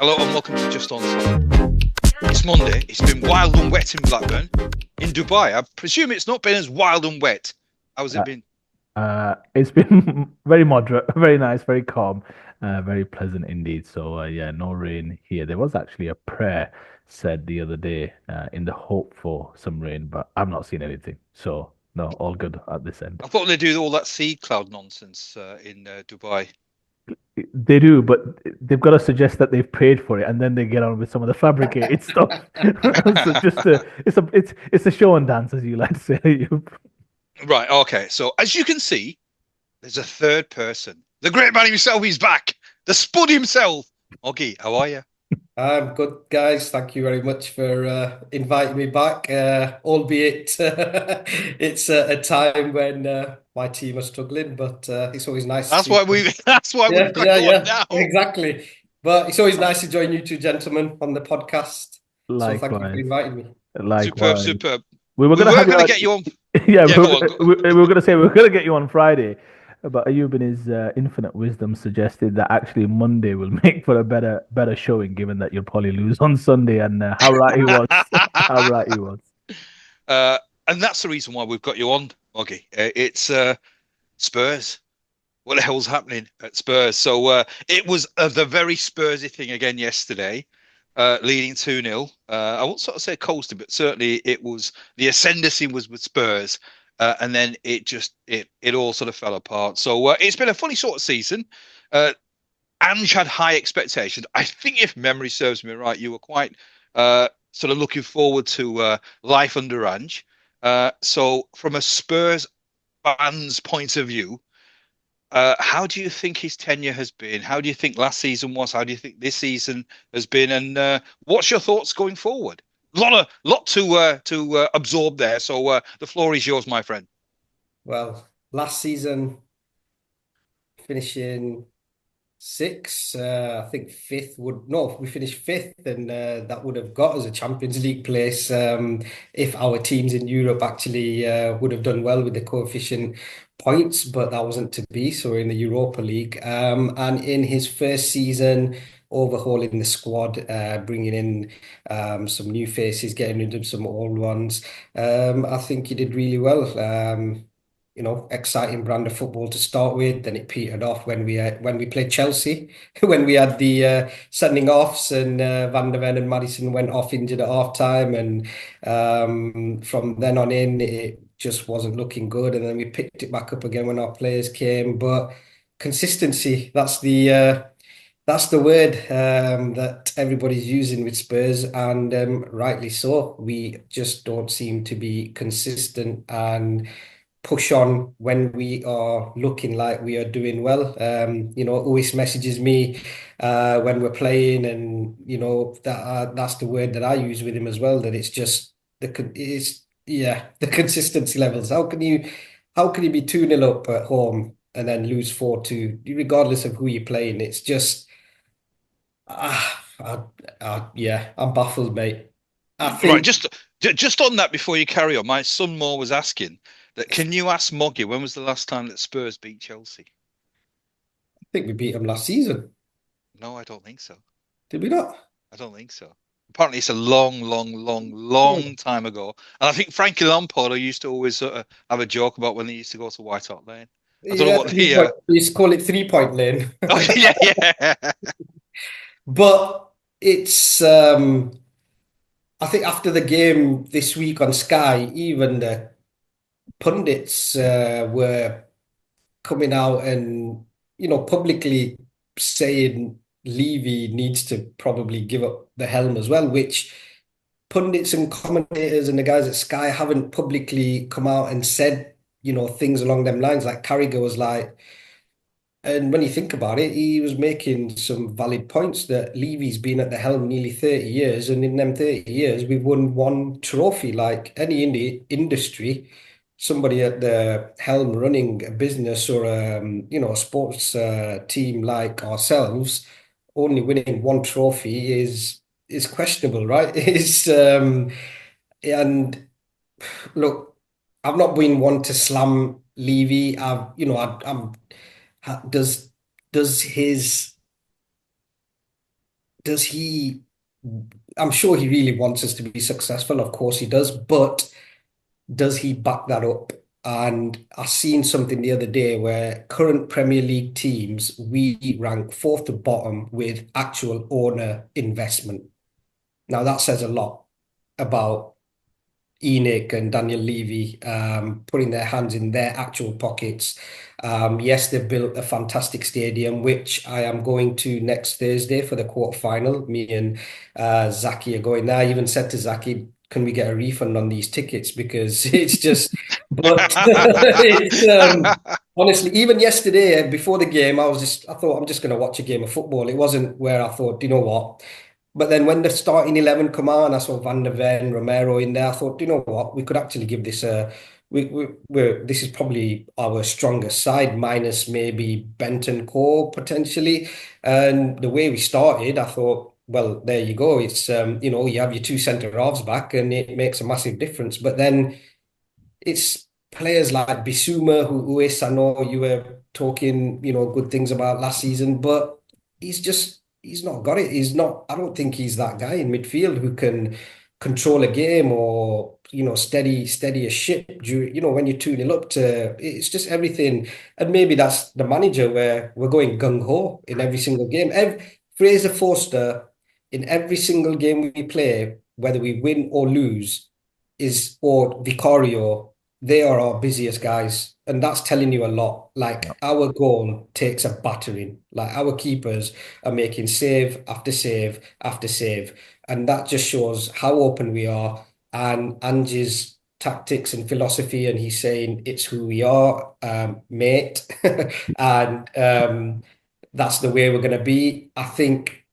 Hello and welcome to Just Onside. It's Monday. It's been wild and wet in Blackburn. In Dubai, I presume it's not been as wild and wet. How's it been? It's been very moderate, very nice, very calm, very pleasant indeed. So yeah, no rain here. There was actually a prayer said the other day in the hope for some rain, but I've not seen anything. So no, all good at this end. I thought they do all that seed cloud nonsense in Dubai. They do, but they've got to suggest that they've paid for it, and then they get on with some of the fabricated stuff. So just it's a show and dance, as you like to say. Right, okay. So as you can see, there's a third person. The great man himself is back. The spud himself. Moggy, how are you? I'm good, guys. Thank you very much for inviting me back. Albeit it's a time when my team are struggling, but it's always nice That's to. why we that's why Yeah, we've got yeah, you on yeah, now. exactly. But it's always nice to join you two gentlemen on the podcast. So thank you for Likewise, inviting me. Superb, likewise. superb. We were We gonna were have you going to on. get you on. Yeah, Yeah, go on. Go. we were going to say we were going to get you on Friday, but Ayub in his infinite wisdom suggested that actually Monday will make for a better showing, given that you'll probably lose on Sunday. And how right he was. How right he was. uh, and that's the reason why we've got you on, Moggy. It's Spurs. What the hell's happening at Spurs? So it was the very Spursy thing again yesterday, leading 2-0. I won't sort of say coasting, but certainly it was the ascendancy was with Spurs. And then it all sort of fell apart. So it's been a funny sort of season. Ange had high expectations. I think if memory serves me right, you were quite sort of looking forward to life under Ange. So from a Spurs fan's point of view, how do you think his tenure has been? How do you think last season was? How do you think this season has been? And what's your thoughts going forward? Lot to absorb there. So the floor is yours, my friend. Well, last season finishing six, I think fifth would no, we finished fifth, and that would have got us a Champions League place if our teams in Europe actually would have done well with the coefficient points, but that wasn't to be. So we're in the Europa League, and in his first season, overhauling the squad, bringing in some new faces, getting rid of some old ones. I think he did really well. Exciting brand of football to start with. Then it petered off when we played Chelsea, when we had the sending offs and Van der Ven and Madison went off injured at half time, and from then on in it just wasn't looking good. And then we picked it back up again when our players came. But consistency, that's the word that everybody's using with Spurs, and rightly so. We just don't seem to be consistent and push on when we are looking like we are doing well. Always messages me when we're playing, and that's the word that I use with him as well. That it's just it's yeah, the consistency levels. How can you be 2-0 up at home and then lose 4-2, regardless of who you're playing? It's just yeah, I'm baffled, mate. I Right, think just on that before you carry on, my son Moore was asking that can you ask Moggy when was the last time that Spurs beat Chelsea? I think we beat them last season. No, I don't think so. Did we not? I don't think so. Apparently, it's a long, long, long, Yeah. long time ago. And I think Frankie Lampard used to always sort of have a joke about when they used to go to White Hart Lane. I don't know Yeah, what three the point. We used to call it 3 point lane. oh yeah, yeah. But it's I think after the game this week on Sky, even the pundits were coming out and publicly saying Levy needs to probably give up the helm as well, which pundits and commentators and the guys at Sky haven't publicly come out and said, things along them lines. Like Carragher was like, and when you think about it, he was making some valid points that Levy's been at the helm nearly 30 years, and in them 30 years, we've won one trophy. Like any industry, somebody at the helm running a business or a sports team like ourselves, only winning one trophy is questionable, right? Is and look, I've not been one to slam Levy. I'm does his does he? I'm sure he really wants us to be successful. Of course he does, but does he back that up? And I seen something the other day where current Premier League teams, we rank fourth to bottom with actual owner investment. Now that says a lot about Enoch and Daniel Levy putting their hands in their actual pockets. Yes, they've built a fantastic stadium, which I am going to next Thursday for the quarterfinal. Me and Zaki are going there. I even said to Zaki, can we get a refund on these tickets? Because it's just, but it's honestly, even yesterday before the game, I thought I'm just going to watch a game of football. It wasn't where I thought, you know what? But then when the starting 11 come on, I saw Van der Ven, Romero in there. I thought, you know what, we could actually give this a. This is probably our strongest side, minus maybe Benton Core potentially. And the way we started, I thought, well, there you go. It's you have your two centre halves back, and it makes a massive difference. But then it's players like Bissouma, who is, I know you were talking, good things about last season, but he's not got it. He's not, I don't think he's that guy in midfield who can control a game or, steady a ship. When you're 2-0 up to, it's just everything. And maybe that's the manager where we're going gung-ho in every single game. Fraser Forster, in every single game we play, whether we win or lose, or Vicario, they are our busiest guys. And that's telling you a lot. Yeah. Like our goal takes a battering. Like our keepers are making save after save after save. And that just shows how open we are. And Ange's tactics and philosophy, and he's saying it's who we are, mate. And that's the way we're going to be. I think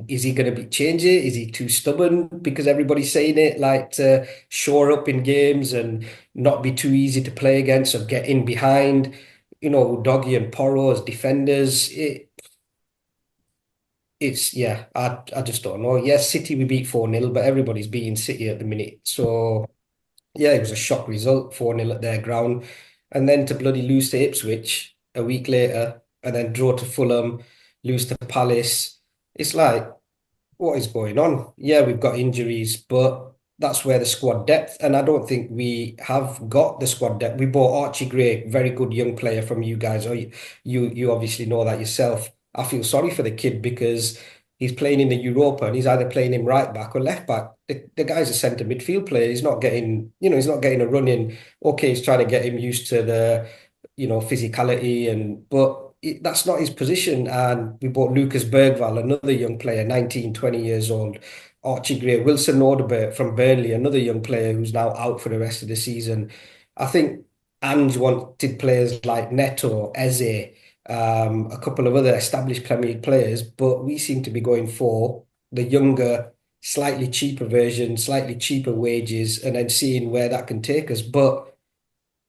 is he going to be changing? Is he too stubborn because everybody's saying it, like to shore up in games and not be too easy to play against or get in behind? Doggy and Porro as defenders. Yeah, I just don't know. Yes, City we beat 4-0, but everybody's beating City at the minute. So yeah, it was a shock result, 4-0 at their ground. And then to bloody lose to Ipswich a week later and then draw to Fulham, lose to Palace. It's like, what is going on? Yeah, we've got injuries, but that's where the squad depth, and I don't think we have got the squad depth. We bought Archie Gray, very good young player from you guys. Or you obviously know that yourself. I feel sorry for the kid because he's playing in the Europa and he's either playing him right back or left back. The guy's a centre midfield player. He's not getting, he's not getting a run in. Okay, he's trying to get him used to the, physicality but that's not his position. And we bought Lucas Bergvall, another young player, 19, 20 years old. Archie Gray, Wilson Nordebert from Burnley, another young player who's now out for the rest of the season. I think Ange wanted players like Neto, Eze, a couple of other established Premier League players, but we seem to be going for the younger, slightly cheaper version, slightly cheaper wages, and then seeing where that can take us. But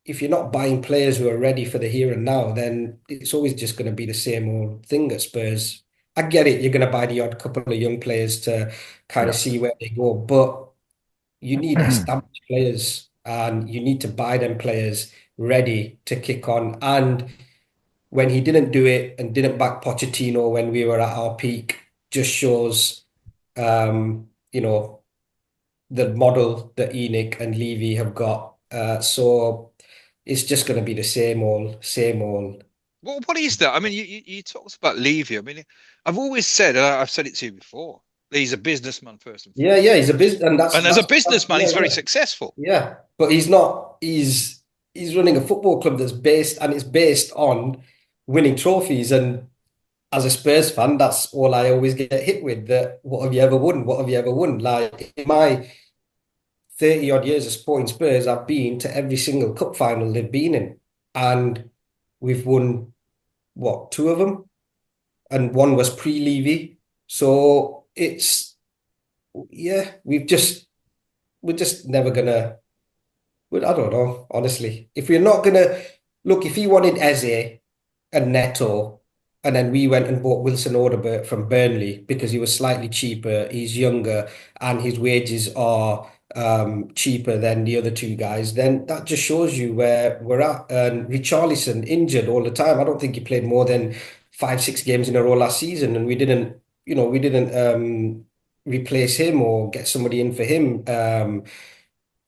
if you're not buying players who are ready for the here and now, then it's always just going to be the same old thing at Spurs. I get it, you're going to buy the odd couple of young players to kind of Yeah. see where they go, but you need established players and you need to buy them players ready to kick on. And when he didn't do it and didn't back Pochettino when we were at our peak, just shows, you know, the model that Enoch and Levy have got. So it's just going to be the same old, same old. Well, what is that? I mean, you talked about Levy. I mean, I've always said, and I've said it to you before, that he's a businessman first and Yeah, yeah, foremost. he's a business, and And as a businessman, yeah, he's very yeah, successful. yeah. But he's not. He's running a football club it's based on winning trophies. And as a Spurs fan, that's all I always get hit with. That what have you ever won? What have you ever won? Like in my 30 odd years of supporting Spurs, I've been to every single cup final they've been in, and we've won what, two of them, and one was pre-Levy. So it's yeah, we're just never gonna. I don't know, honestly. If we're not gonna look, if he wanted Eze and Neto, and then we went and bought Wilson Odobert from Burnley because he was slightly cheaper, he's younger, and his wages are cheaper than the other two guys, then that just shows you where we're at. And Richarlison injured all the time. I don't think he played more than 5, 6 games in a row last season, and we didn't replace him or get somebody in for him.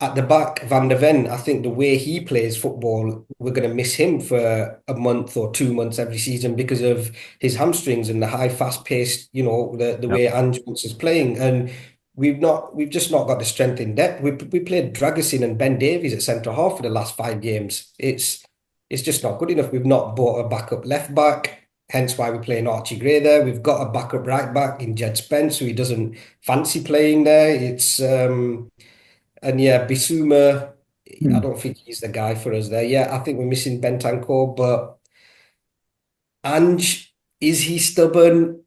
At the back, Van der Ven, I think the way he plays football, we're going to miss him for a month or 2 months every season because of his hamstrings and the high, fast-paced, the Yep. way Ange wants us playing. And we've just not got the strength in depth. We played Dragusin and Ben Davies at centre half for the last 5 games. It's just not good enough. We've not bought a backup left back, hence why we're playing Archie Gray there. We've got a backup right back in Jed Spence, who he doesn't fancy playing there. And yeah, Bissouma, I Hmm. don't think he's the guy for us there. Yeah, I think we're missing Bentancur, but Ange, is he stubborn?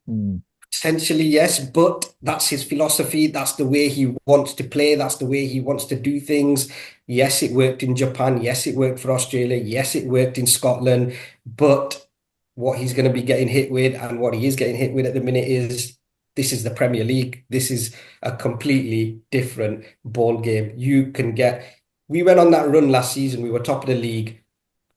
Hmm. Potentially, yes, but that's his philosophy. That's the way he wants to play. That's the way he wants to do things. Yes, it worked in Japan. Yes, it worked for Australia. Yes, it worked in Scotland. But what he's going to be getting hit with and what he is getting hit with at the minute is this is the Premier League. This is a completely different ball game. We went on that run last season. We were top of the league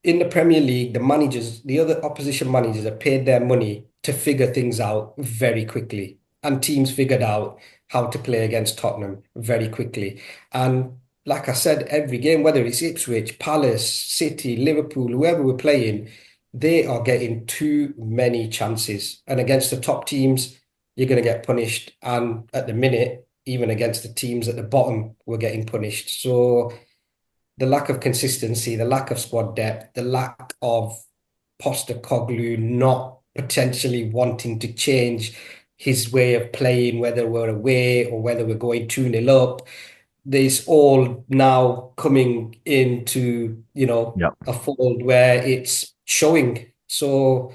in the Premier League, the other opposition managers have paid their money to figure things out very quickly. And teams figured out how to play against Tottenham very quickly. And like I said, every game, whether it's Ipswich, Palace, City, Liverpool, whoever we're playing, they are getting too many chances. And against the top teams, you're going to get punished. And at the minute, even against the teams at the bottom, we're getting punished. So the lack of consistency, the lack of squad depth, the lack of Postecoglou not potentially wanting to change his way of playing, whether we're away or whether we're going 2-0 up. This all now coming into, Yep. a fold where it's showing. So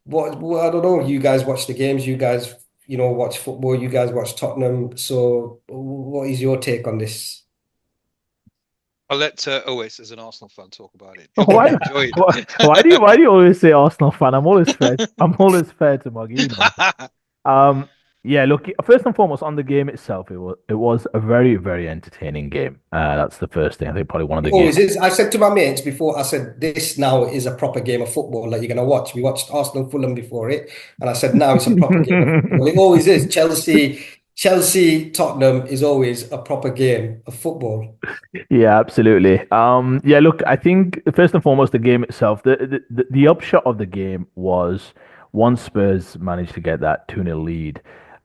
I don't know. You guys watch the games, you guys, watch football, you guys watch Tottenham. So what is your take on this? I'll let Oasis, as an Arsenal fan, talk about it. You're going Why, to enjoy why do you always say Arsenal fan? I'm always fair to Moggy, you know. it. Um, yeah, look, first and foremost, on the game itself, it was a very, very entertaining game. That's the first thing. I think probably one of the It games. always is. I said to my mates before, I said, this now is a proper game of football that you're going to watch. We watched Arsenal Fulham before it. And I said, now it's a proper game of football. It always is. Chelsea, Tottenham is always a proper game of football. Yeah, absolutely. Yeah, look, I think first and foremost, the game itself, the upshot of the game was once Spurs managed to get that 2-0 lead,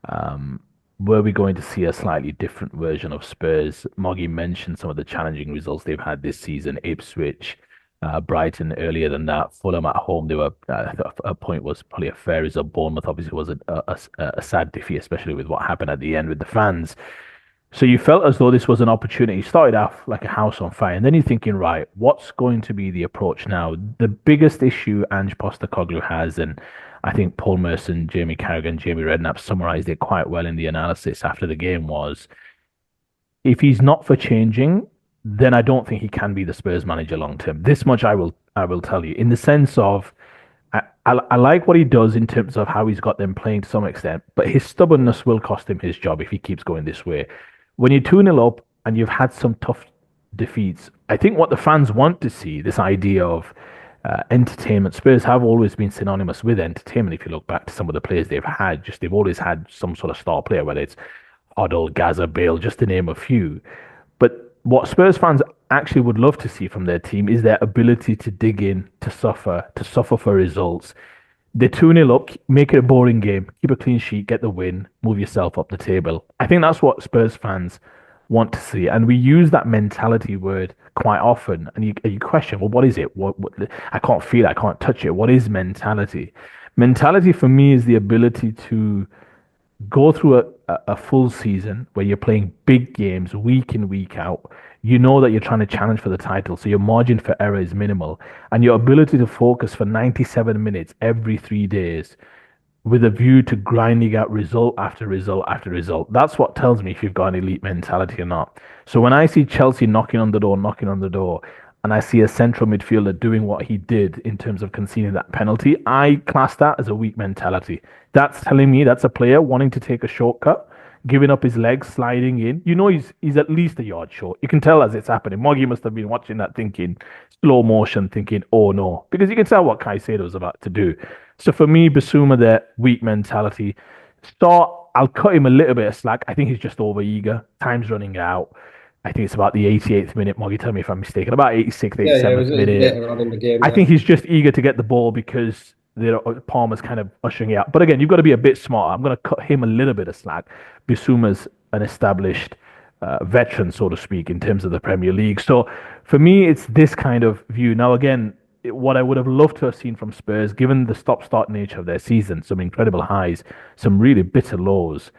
um, were we going to see a slightly different version of Spurs? Moggy mentioned some of the challenging results they've had this season, Ipswich, Brighton earlier than that, Fulham at home, they were, a point was probably a fair result. Bournemouth obviously was a sad defeat, especially with what happened at the end with the fans. So you felt as though this was an opportunity. You started off like a house on fire, and then you're thinking, right, what's going to be the approach now? The biggest issue Ange Postecoglou has, and I think Paul Merson, Jamie Carragher, Jamie Redknapp summarized it quite well in the analysis after the game was, if he's not for changing, then I don't think he can be the Spurs manager long term. This much I will tell you, in the sense of I like what he does in terms of how he's got them playing to some extent, but his stubbornness will cost him his job if he keeps going this way. When you're 2-0 up and you've had some tough defeats, I think what the fans want to see, this idea of entertainment. Spurs have always been synonymous with entertainment. If you look back to some of the players they've had, just they've always had some sort of star player, whether it's Hoddle, Gaza, Bale, just to name a few. But what Spurs fans actually would love to see from their team is their ability to dig in, to suffer for results. They're 2-0 up, make it a boring game, keep a clean sheet, get the win, move yourself up the table. I think that's what Spurs fans want to see. And we use that mentality word quite often. And you question, well, what is it? What I can't feel it, I can't touch it. What is mentality? Mentality for me is the ability to go through a full season where you're playing big games week in, week out. You know that you're trying to challenge for the title, so your margin for error is minimal. And your ability to focus for 97 minutes every 3 days with a view to grinding out result after result after result. That's what tells me if you've got an elite mentality or not. So when I see Chelsea knocking on the door, and I see a central midfielder doing what he did in terms of conceding that penalty, I class that as a weak mentality. That's telling me that's a player wanting to take a shortcut, giving up his legs, sliding in. You know he's at least a yard short. You can tell as it's happening. Moggy must have been watching that thinking, slow motion, thinking, oh no. Because you can tell what Caicedo was about to do. So for me, Basuma, their weak mentality. Start, I'll cut him a little bit of slack. I think he's just over eager. Time's running out. I think it's about the 88th minute. Moggy, tell me if I'm mistaken. About 86th, Yeah, eighty-seventh it was minute. later on in the game. I Yeah, think he's just eager to get the ball because Palmer's kind of ushering it out. But again, you've got to be a bit smarter. I'm going to cut him a little bit of slack. Bisuma's an established veteran, so to speak, in terms of the Premier League. So for me, it's this kind of view. Now, again, what I would have loved to have seen from Spurs, given the stop-start nature of their season, some incredible highs, some really bitter lows,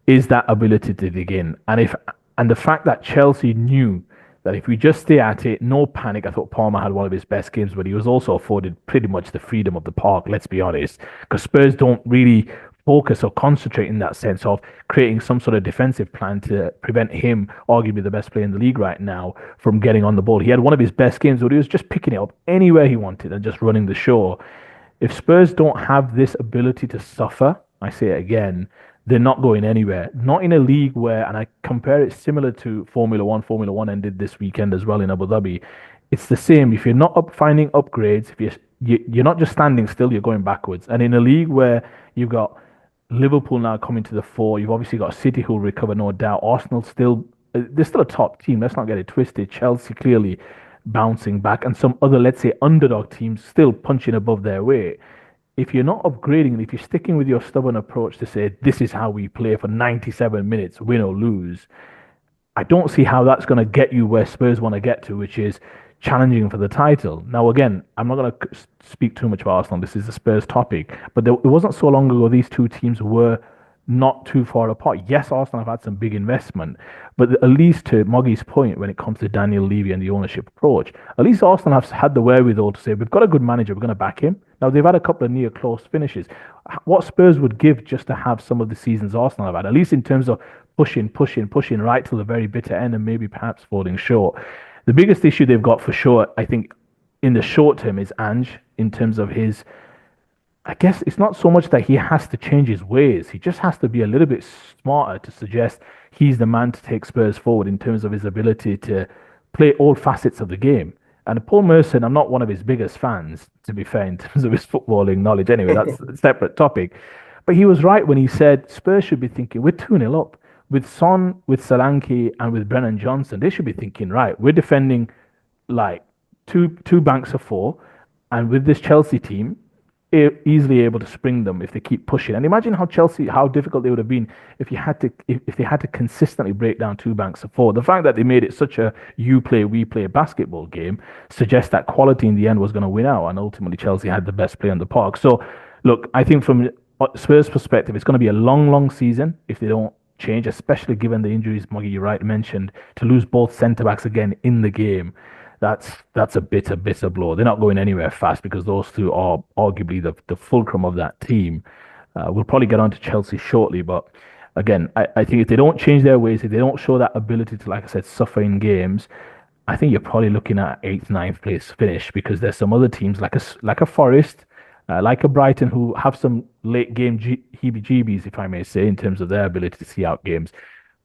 is that ability to dig in. And the fact that Chelsea knew that if we just stay at it, no panic. I thought Palmer had one of his best games, but he was also afforded pretty much the freedom of the park, let's be honest, because Spurs don't really focus or concentrate in that sense of creating some sort of defensive plan to prevent him, arguably the best player in the league right now, from getting on the ball. He had one of his best games where he was just picking it up anywhere he wanted and just running the show. If Spurs don't have this ability to suffer, I say it again, they're not going anywhere. Not in a league where, and I compare it similar to Formula One. Formula One ended this weekend as well in Abu Dhabi. It's the same. If you're not finding upgrades, if you're not just standing still, you're going backwards. And in a league where you've got Liverpool now coming to the fore, you've obviously got City who'll recover, no doubt. Arsenal still, they're still a top team. Let's not get it twisted. Chelsea clearly bouncing back, and some other, let's say, underdog teams still punching above their weight. If you're not upgrading and if you're sticking with your stubborn approach to say this is how we play for 97 minutes, win or lose, I don't see how that's going to get you where Spurs want to get to, which is challenging for the title. Now, again, I'm not going to speak too much about Arsenal. This is a Spurs topic, but it wasn't so long ago these two teams were not too far apart. Yes, Arsenal have had some big investment, but at least to Moggy's point, when it comes to Daniel Levy and the ownership approach, at least Arsenal have had the wherewithal to say, we've got a good manager, we're going to back him. Now, they've had a couple of near close finishes. What Spurs would give just to have some of the seasons Arsenal have had, at least in terms of pushing right till the very bitter end and maybe perhaps falling short. The biggest issue they've got for sure, I think, in the short term is Ange in terms of his. I guess it's not so much that he has to change his ways. He just has to be a little bit smarter to suggest he's the man to take Spurs forward in terms of his ability to play all facets of the game. And Paul Merson, I'm not one of his biggest fans, to be fair, in terms of his footballing knowledge. Anyway, that's a separate topic. But he was right when he said Spurs should be thinking, we're 2-0 up. With Son, with Solanke, and with Brennan Johnson, they should be thinking, right, we're defending like two banks of four. And with this Chelsea team, easily able to spring them if they keep pushing. And imagine how Chelsea, how difficult they would have been if they had to consistently break down two banks of four. The fact that they made it such a you play we play basketball game suggests that quality in the end was going to win out, and ultimately Chelsea had the best play on the park. So, look, I think from Spurs' perspective, it's going to be a long season if they don't change, especially given the injuries Moggy you right mentioned. To lose both centre backs again in the game, that's a bitter blow. They're not going anywhere fast because those two are arguably the fulcrum of that team. We'll probably get on to Chelsea shortly, but again, I think if they don't change their ways, if they don't show that ability to, like I said, suffer in games, I think you're probably looking at eighth, ninth place finish because there's some other teams like a Forest, like a Brighton who have some late game heebie-jeebies, if I may say, in terms of their ability to see out games.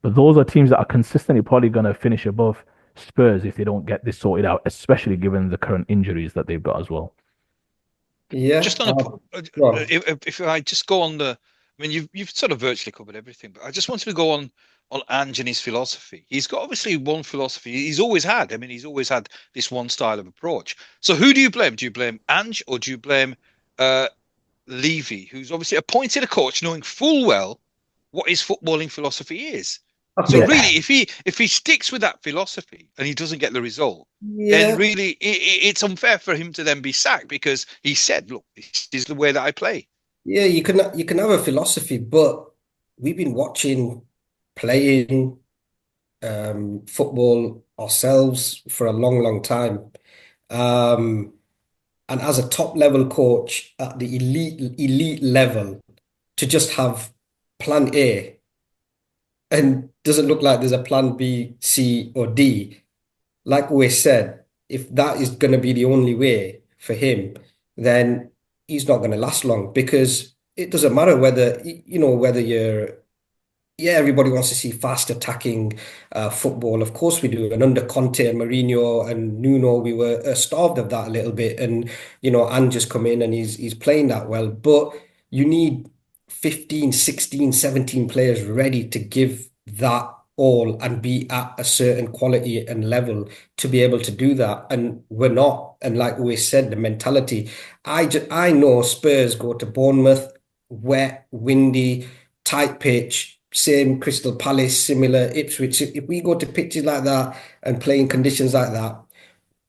But those are teams that are consistently probably going to finish above Spurs if they don't get this sorted out, especially given the current injuries that they've got as well. Yeah. Just on if I just go on the, I mean, you've sort of virtually covered everything, but I just wanted to go on Ange and his philosophy. He's got obviously one philosophy. He's always had. I mean, he's always had this one style of approach. So who do you blame? Do you blame Ange or do you blame Levy, who's obviously appointed a coach, knowing full well what his footballing philosophy is? So Yeah. really, if he sticks with that philosophy and he doesn't get the result, Yeah. then really it's unfair for him to then be sacked because he said, "Look, this is the way that I play." Yeah, you can have a philosophy, but we've been watching playing football ourselves for a long time. Um, and as a top level coach at the elite level, to just have plan A and doesn't look like there's a plan B, C, or D. Like we said, if that is going to be the only way for him, then he's not going to last long because it doesn't matter whether whether you're yeah, everybody wants to see fast attacking football. Of course we do. And under Conte and Mourinho and Nuno, we were starved of that a little bit. And Ange just come in and he's playing that well. But you need 15, 16, 17 players ready to give that all and be at a certain quality and level to be able to do that. And we're not. And like we said, the mentality. I know Spurs go to Bournemouth, wet, windy, tight pitch, same Crystal Palace, similar Ipswich. If we go to pitches like that and playing conditions like that,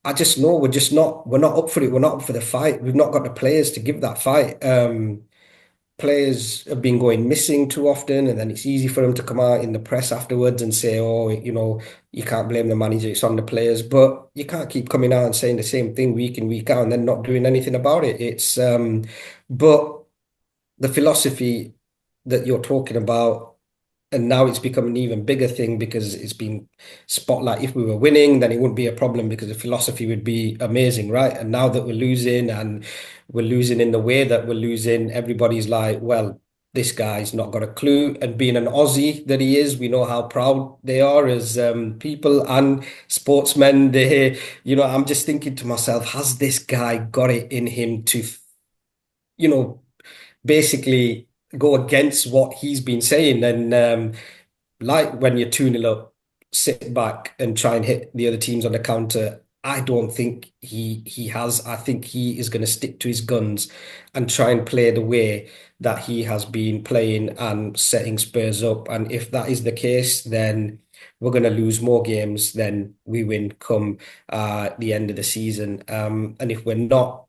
I just know we're not up for it. We're not up for the fight. We've not got the players to give that fight. Players have been going missing too often, and then it's easy for them to come out in the press afterwards and say, "Oh, you can't blame the manager; it's on the players." But you can't keep coming out and saying the same thing week in, week out, and then not doing anything about it. But the philosophy that you're talking about, and now it's become an even bigger thing because it's been spotlight. If we were winning, then it wouldn't be a problem because the philosophy would be amazing, right? And now that we're losing and we're losing in the way that we're losing, everybody's like, well, this guy's not got a clue. And being an Aussie that he is, we know how proud they are as people and sportsmen. I'm just thinking to myself, has this guy got it in him to, you know, basically go against what he's been saying? And like when you're 2-0 up, sit back and try and hit the other teams on the counter. I don't think he has. I think he is going to stick to his guns and try and play the way that he has been playing and setting Spurs up. And if that is the case, then we're going to lose more games than we win come the end of the season. And if we're not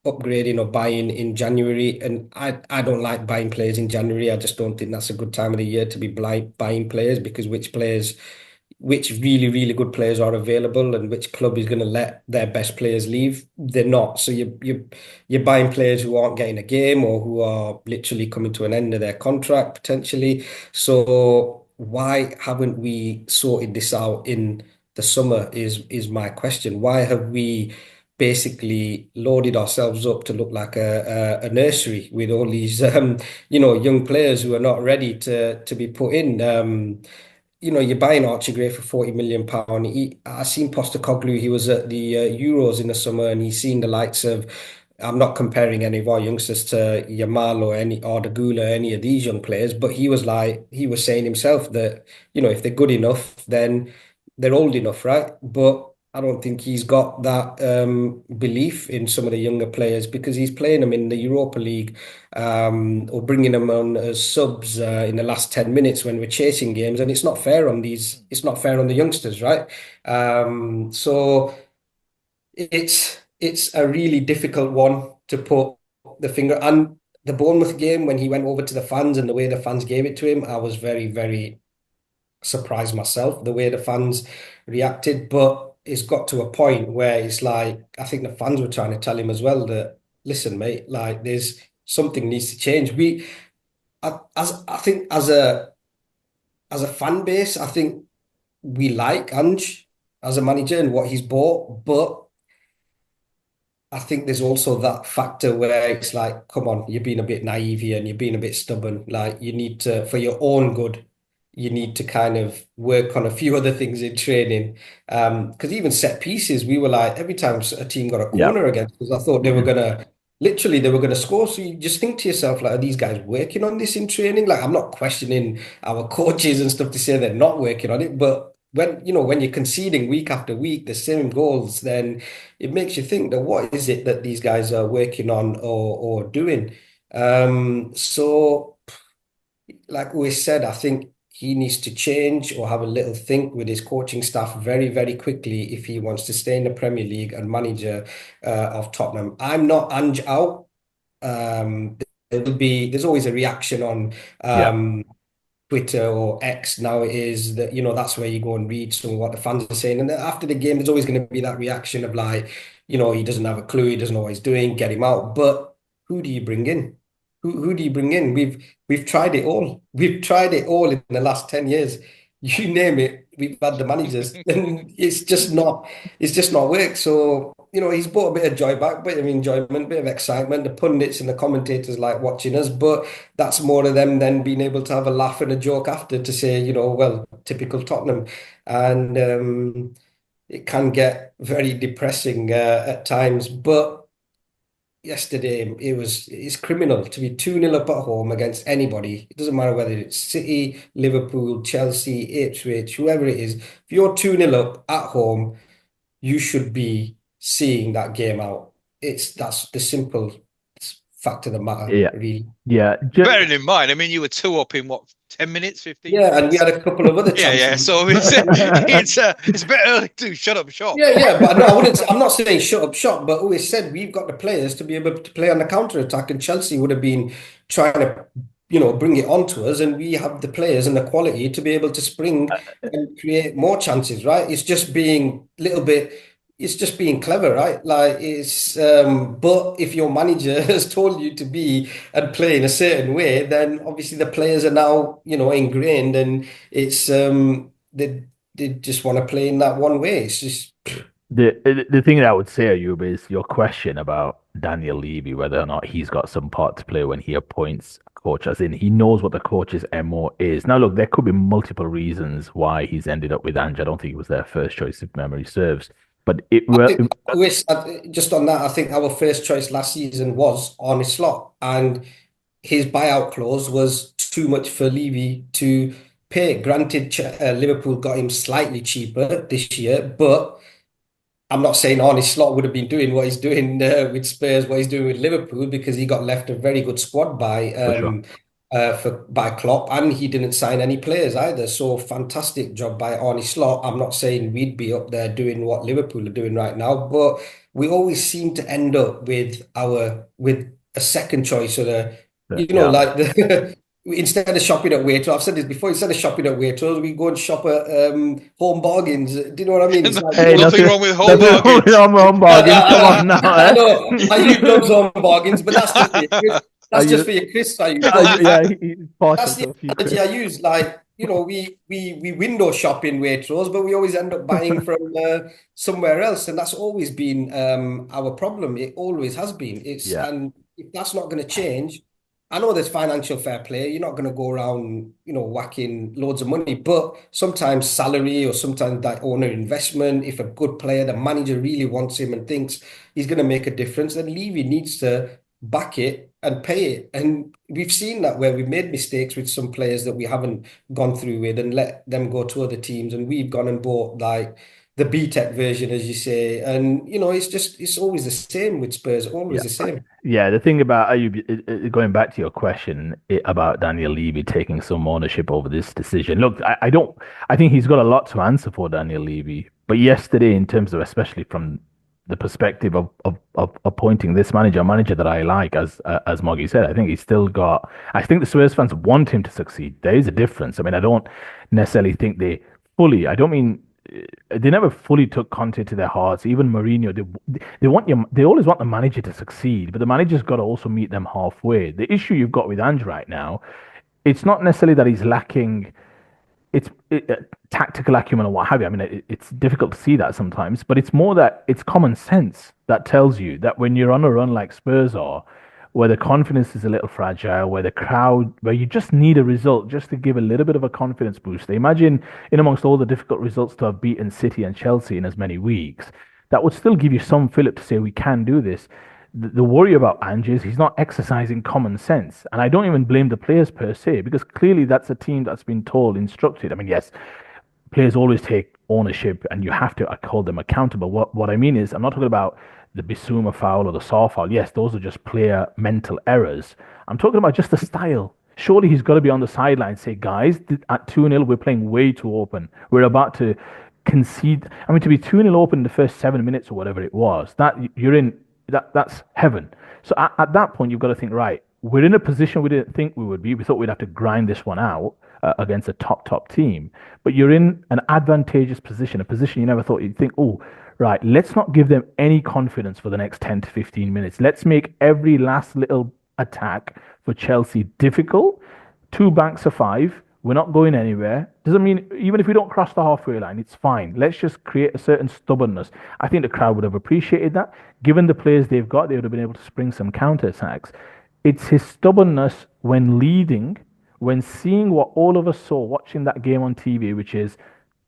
upgrading or buying in January. And I don't like buying players in January. I just don't think that's a good time of the year to be buying players because which really, really good players are available and which club is going to let their best players leave? They're not. So you're buying players who aren't getting a game or who are literally coming to an end of their contract potentially. So why haven't we sorted this out in the summer is my question. Why have we basically loaded ourselves up to look like a nursery with all these young players who are not ready to be put in? You're buying Archie Gray for £40 million. I seen Postecoglou. He was at the Euros in the summer, and he's seen the likes of. I'm not comparing any of our youngsters to Yamal or any or Gula, any of these young players, but he was saying himself that if they're good enough, then they're old enough, right? But I don't think he's got that belief in some of the younger players because he's playing them in the Europa League or bringing them on as subs in the last 10 minutes when we're chasing games. And it's not fair on the youngsters, right? So it's a really difficult one to put the finger. And the Bournemouth game, when he went over to the fans and the way the fans gave it to him, I was very, very surprised myself the way the fans reacted. But it's got to a point where it's like I think the fans were trying to tell him as well that listen, mate, like there's something needs to change. I think as a fan base, I think we like Ange as a manager and what he's bought, but I think there's also that factor where it's like, come on, you're being a bit naive here and you're being a bit stubborn. Like you need to, for your own good, you need to kind of work on a few other things in training. Because even set pieces, we were like, every time a team got a Yeah. corner against us, I thought they were gonna score. So you just think to yourself, like, are these guys working on this in training? Like, I'm not questioning our coaches and stuff to say they're not working on it, but when you're conceding week after week the same goals, then it makes you think that what is it that these guys are working on or doing? So like we said, I think he needs to change or have a little think with his coaching staff very, very quickly if he wants to stay in the Premier League and manager of Tottenham. I'm not Ange out. Um, there's always a reaction on Yeah. Twitter or X now it is that that's where you go and read some of what the fans are saying. And then after the game, there's always going to be that reaction of like, he doesn't have a clue, he doesn't know what he's doing, get him out. But who do you bring in? Who do you bring in? We've tried it all. We've tried it all in the last 10 years. You name it, we've had the managers, and it's just not worked. So he's brought a bit of joy back, bit of enjoyment, bit of excitement. The pundits and the commentators like watching us, but that's more of them then being able to have a laugh and a joke after to say, well, typical Tottenham. And it can get very depressing at times. But yesterday, it's criminal to be 2-0 up at home against anybody. It doesn't matter whether it's City, Liverpool, Chelsea, Ipswich, whoever it is. If you're 2-0 up at home, you should be seeing that game out. That's the simple fact of the matter, Yeah, really. yeah. Bearing in mind, I mean, you were two up in what, 10 minutes, 15 Yeah, and we minutes? had a couple of other Yeah, yeah. chances. So it's a bit early to shut up shop. Yeah, yeah, but no, I wouldn't. I'm not saying shut up shop, but always said we've got the players to be able to play on the counter attack, and Chelsea would have been trying to, bring it on to us, and we have the players and the quality to be able to spring and create more chances, right? It's just being clever, right? Like but if your manager has told you to be and play in a certain way, then obviously the players are now, ingrained, and it's they just want to play in that one way. It's just The thing that I would say, Ayub, is your question about Daniel Levy, whether or not he's got some part to play when he appoints a coach, as in he knows what the coach's MO is. Now, look, there could be multiple reasons why he's ended up with Ange. I don't think it was their first choice, if memory serves. But it I well, think just on that, I think our first choice last season was Arne Slot, and his buyout clause was too much for Levy to pay. Granted, Liverpool got him slightly cheaper this year, but I'm not saying Arne Slot would have been doing what he's doing with Spurs, what he's doing with Liverpool, because he got left a very good squad for sure. by Klopp, and he didn't sign any players either. So fantastic job by Arne Slot. I'm not saying we'd be up there doing what Liverpool are doing right now, but we always seem to end up with a second choice or Yeah. like the instead of shopping at Waitrose. I've said this before. Instead of shopping at Waitrose, we go and shop at Home Bargains. Do you know what I mean? It's like Hey, Nothing wrong with home nothing wrong with bargains. home bargains. Come on now, I eh? know I love Home Bargains, but that's just for your Chris. Are That's just you? for your Chris, I use. But Yeah, he's partial that's to the a few, analogy Chris. I use. Like, we window shop in Waitrose, but we always end up buying from somewhere else, and that's always been our problem. It always has been. Yeah. And if that's not going to change, I know there's financial fair play. You're not going to go around, whacking loads of money, but sometimes salary or sometimes that owner investment, if a good player, the manager really wants him and thinks he's going to make a difference, then Levy needs to back it and pay it. And we've seen that where we've made mistakes with some players that we haven't gone through with and let them go to other teams. And we've gone and bought like the B-Tech version, as you say. And, it's always the same with Spurs, Yeah. always the same. Yeah, the thing about Ayub, going back to your question about Daniel Levy taking some ownership over this decision. Look, I don't, I think he's got a lot to answer for, Daniel Levy. But yesterday, in terms of especially from the perspective of appointing this manager, a manager that I like, as Moggy said, I think he's still got. I think the Spurs fans want him to succeed. There is a difference. I mean, I don't necessarily think they fully. I don't mean they never fully took Conte to their hearts. Even Mourinho, they want you. They always want the manager to succeed, but the manager's got to also meet them halfway. The issue you've got with Ange right now, it's not necessarily that he's lacking tactical acumen or what have you. I mean, it's difficult to see that sometimes, but it's more that it's common sense that tells you that when you're on a run like Spurs are, where the confidence is a little fragile, where the crowd, where you just need a result just to give a little bit of a confidence boost. Imagine, in amongst all the difficult results, to have beaten City and Chelsea in as many weeks, that would still give you some fillip to say we can do this. The worry about Ange is he's not exercising common sense. And I don't even blame the players per se, because clearly that's a team that's been told, instructed. I mean, yes, players always take ownership and you have to hold them accountable. What I mean is, I'm not talking about the Bissouma foul or the Saw foul. Yes, those are just player mental errors. I'm talking about just the style. Surely he's got to be on the sideline and say, guys, at 2-0, we're playing way too open. We're about to concede. I mean, to be 2-0 open in the first 7 minutes or whatever it was, that you're in, that's heaven. So at that point, you've got to think, right, we're in a position we didn't think we would be. We thought we'd have to grind this one out against a top team. But you're in an advantageous position, a position you never thought you'd think, oh, right, let's not give them any confidence for the next 10 to 15 minutes. Let's make every last little attack for Chelsea difficult. Two banks of five. We're not going anywhere. Doesn't mean even if we don't cross the halfway line, it's fine. Let's just create a certain stubbornness. I think the crowd would have appreciated that. Given the players they've got, they would have been able to spring some counter attacks. It's his stubbornness when leading, when seeing what all of us saw watching that game on TV, which is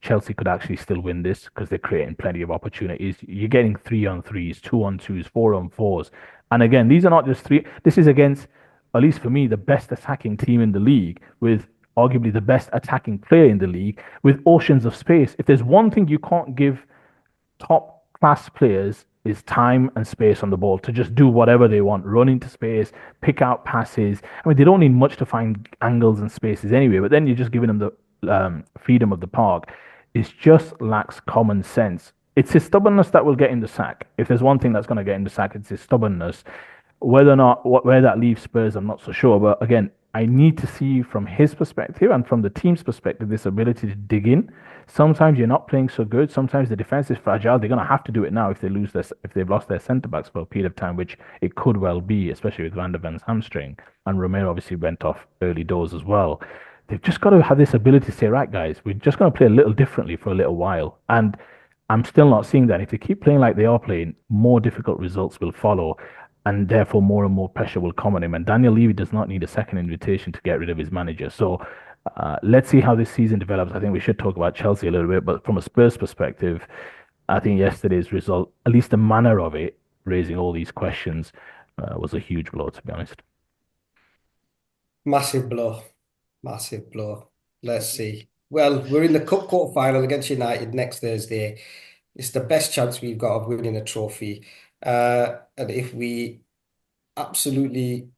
Chelsea could actually still win this because they're creating plenty of opportunities. You're getting 3-on-3s, 2-on-2s, 4-on-4s. And again, these are not just three. This is against, at least for me, the best attacking team in the league with arguably the best attacking player in the league with oceans of space. If there's one thing you can't give top class players is time and space on the ball to just do whatever they want, run into space, pick out passes. I mean, they don't need much to find angles and spaces anyway, but then you're just giving them the freedom of the park. It just lacks common sense. It's his stubbornness that will get in the sack. If there's one thing that's going to get in the sack, it's his stubbornness. Whether or not where that leaves Spurs, I'm not so sure. But again, I need to see from his perspective and from the team's perspective this ability to dig in. Sometimes you're not playing so good. Sometimes the defense is fragile. They're going to have to do it now if they've lost their centre backs for a period of time, which it could well be, especially with Van der Ven's hamstring. And Romero obviously went off early doors as well. They've just got to have this ability to say, right, guys, we're just going to play a little differently for a little while. And I'm still not seeing that. If they keep playing like they are playing, more difficult results will follow, and therefore more and more pressure will come on him. And Daniel Levy does not need a second invitation to get rid of his manager. So let's see how this season develops. I think we should talk about Chelsea a little bit, but from a Spurs perspective, I think yesterday's result, at least the manner of it, raising all these questions, was a huge blow, to be honest. Massive blow. Massive blow. Let's see. Well, we're in the cup quarter final against United next Thursday. It's the best chance we've got of winning a trophy. And if we absolutely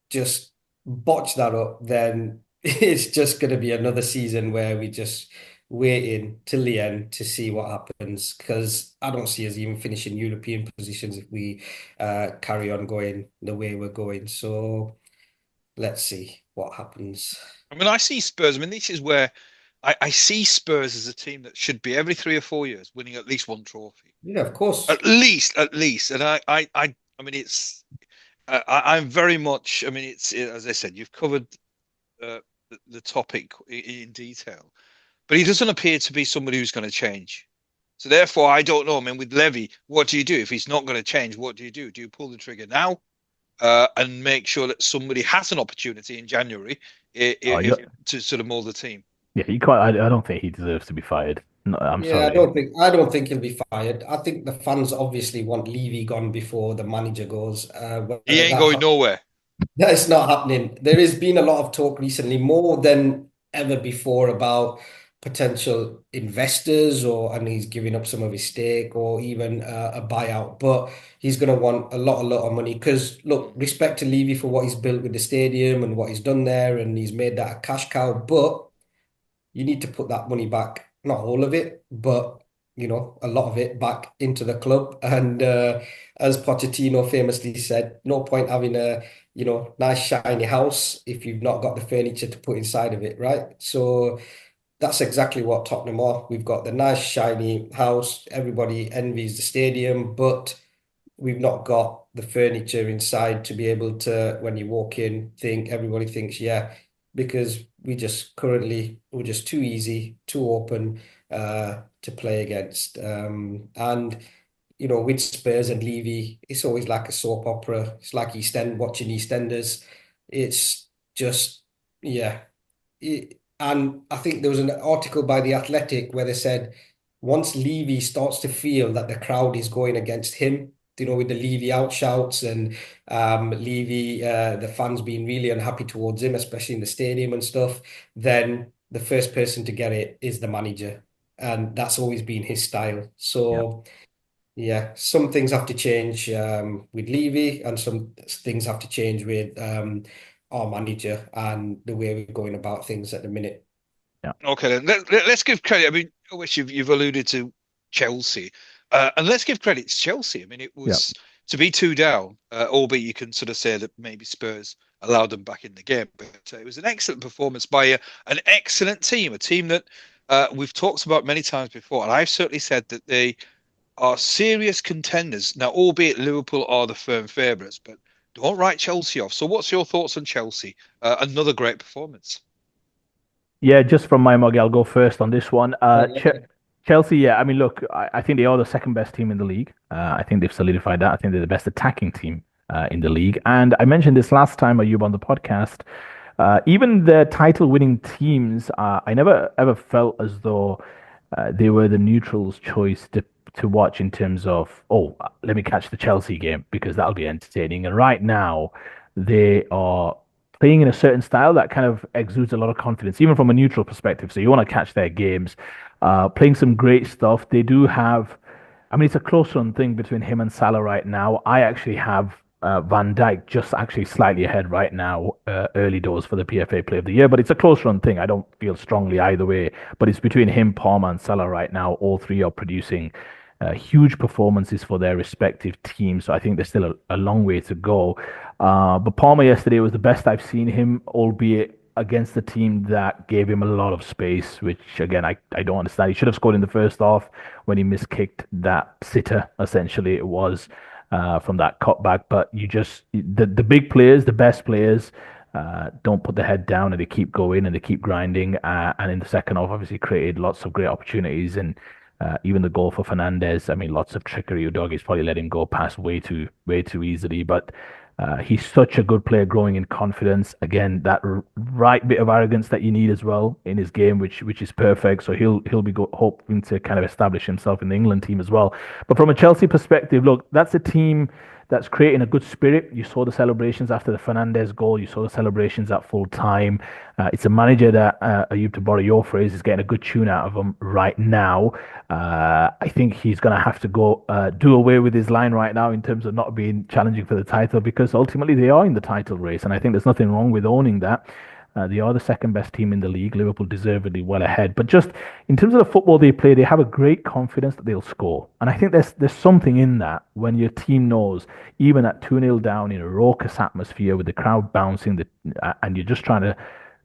just botch that up, then it's just going to be another season where we just waiting till the end to see what happens. Because I don't see us even finishing European positions if we carry on going the way we're going. So let's see what happens. I mean, I see Spurs. I mean, this is where I see Spurs as a team that should be every 3 or 4 years winning at least one trophy. Yeah, of course. At least. And I mean, I'm very much. I mean, as I said, you've covered the topic in detail, but he doesn't appear to be somebody who's going to change. So therefore, I don't know. I mean, with Levy, what do you do if he's not going to change? What do you do? Do you pull the trigger now and make sure that somebody has an opportunity in January Oh, yeah, to sort of mold the team? yeah, you quite. I don't think he deserves to be fired. No, I'm Yeah, sorry. I don't think he'll be fired. I think the fans obviously want Levy gone before the manager goes. He Whether ain't that going nowhere. that is not happening. There has been a lot of talk recently, more than ever before, about potential investors, and he's giving up some of his stake, or even a buyout. But he's going to want a lot of money because, look, respect to Levy for what he's built with the stadium and what he's done there, and he's made that a cash cow. But you need to put that money back, not all of it, but a lot of it back into the club. And as Pochettino famously said, no point having a nice shiny house if you've not got the furniture to put inside of it, right? So that's exactly what Tottenham are. We've got the nice shiny house. Everybody envies the stadium, but we've not got the furniture inside to be able to, when you walk in, everybody thinks, yeah, because we're just too easy, too open to play against. And with Spurs and Levy, it's always like a soap opera. It's like watching EastEnders. It's just, yeah. And I think there was an article by The Athletic where they said once Levy starts to feel that the crowd is going against him, with the Levy outshouts and Levy, the fans being really unhappy towards him, especially in the stadium and stuff, then the first person to get it is the manager. And that's always been his style. Yeah. So, yeah, some things have to change with Levy, and some things have to change with our manager and the way we're going about things at the minute. Yeah. Okay, then let's give credit. I mean, I wish you've alluded to Chelsea, and let's give credit to Chelsea. I mean, it Yeah. was to be two down, albeit you can sort of say that maybe Spurs allowed them back in the game, but it was an excellent performance by an excellent team, a team that we've talked about many times before, and I've certainly said that they are serious contenders now, albeit Liverpool are the firm favourites, but don't write Chelsea off. So, what's your thoughts on Chelsea? Another great performance. Yeah, just from my mug, I'll go first on this one. Yeah. Chelsea, yeah, I mean, look, I think they are the second best team in the league. I think they've solidified that. I think they're the best attacking team in the league. And I mentioned this last time, Ayub, on the podcast. Even the title-winning teams, I never ever felt as though they were the neutrals' choice to watch in terms of, oh, let me catch the Chelsea game because that'll be entertaining. And right now, they are playing in a certain style that kind of exudes a lot of confidence, even from a neutral perspective. So you want to catch their games, playing some great stuff. They do have, I mean, it's a close run thing between him and Salah right now. I actually have Van Dijk just actually slightly ahead right now, early doors for the PFA Player of the Year, but it's a close run thing. I don't feel strongly either way, but it's between him, Palmer, and Salah right now. All three are producing huge performances for their respective teams. So I think there's still a long way to go. But Palmer yesterday was the best I've seen him, albeit against a team that gave him a lot of space, which again, I don't understand. He should have scored in the first half when he miskicked that sitter, essentially, it was from that cutback. But you just, the big players, the best players, don't put the head down and they keep going and they keep grinding. And in the second half, obviously created lots of great opportunities and even the goal for Fernandez. I mean, lots of trickery. Udogi's probably let him go past way too easily. But he's such a good player, growing in confidence. Again, that right bit of arrogance that you need as well in his game, which is perfect. So he'll be hoping to kind of establish himself in the England team as well. But from a Chelsea perspective, look, that's a team that's creating a good spirit. You saw the celebrations after the Fernandez goal. You saw the celebrations at full time. It's a manager that, Ayub, to borrow your phrase, is getting a good tune out of him right now. I think he's going to have to go do away with his line right now in terms of not being challenging for the title because ultimately they are in the title race. And I think there's nothing wrong with owning that. They are the second best team in the league. Liverpool deservedly well ahead. But just in terms of the football they play, they have a great confidence that they'll score. And I think there's something in that when your team knows, even at 2-0 down in a raucous atmosphere with the crowd bouncing, and you're just trying to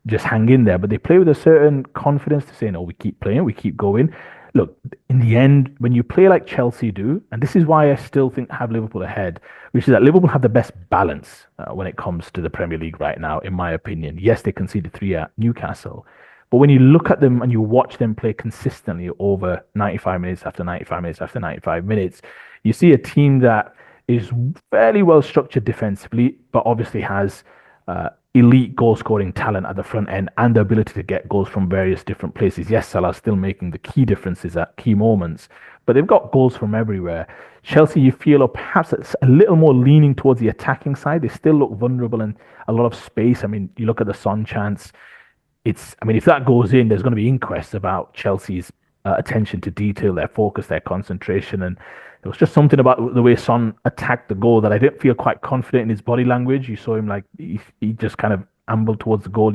just hang in there. But they play with a certain confidence to say, no, we keep playing, we keep going. Look, in the end, when you play like Chelsea do, and this is why I still think have Liverpool ahead, which is that Liverpool have the best balance when it comes to the Premier League right now, in my opinion. Yes, they conceded three at Newcastle, but when you look at them and you watch them play consistently over 95 minutes after 95 minutes after 95 minutes, you see a team that is fairly well structured defensively, but obviously has elite goal scoring talent at the front end and the ability to get goals from various different places. Yes, Salah's still making the key differences at key moments, but they've got goals from everywhere. Chelsea, you feel, are perhaps a little more leaning towards the attacking side. They still look vulnerable in a lot of space. I mean, you look at the Son chance. I mean, if that goes in, there's going to be inquests about Chelsea's attention to detail, their focus, their concentration. And there was just something about the way Son attacked the goal that I didn't feel quite confident in his body language. You saw him like he just kind of ambled towards the goal.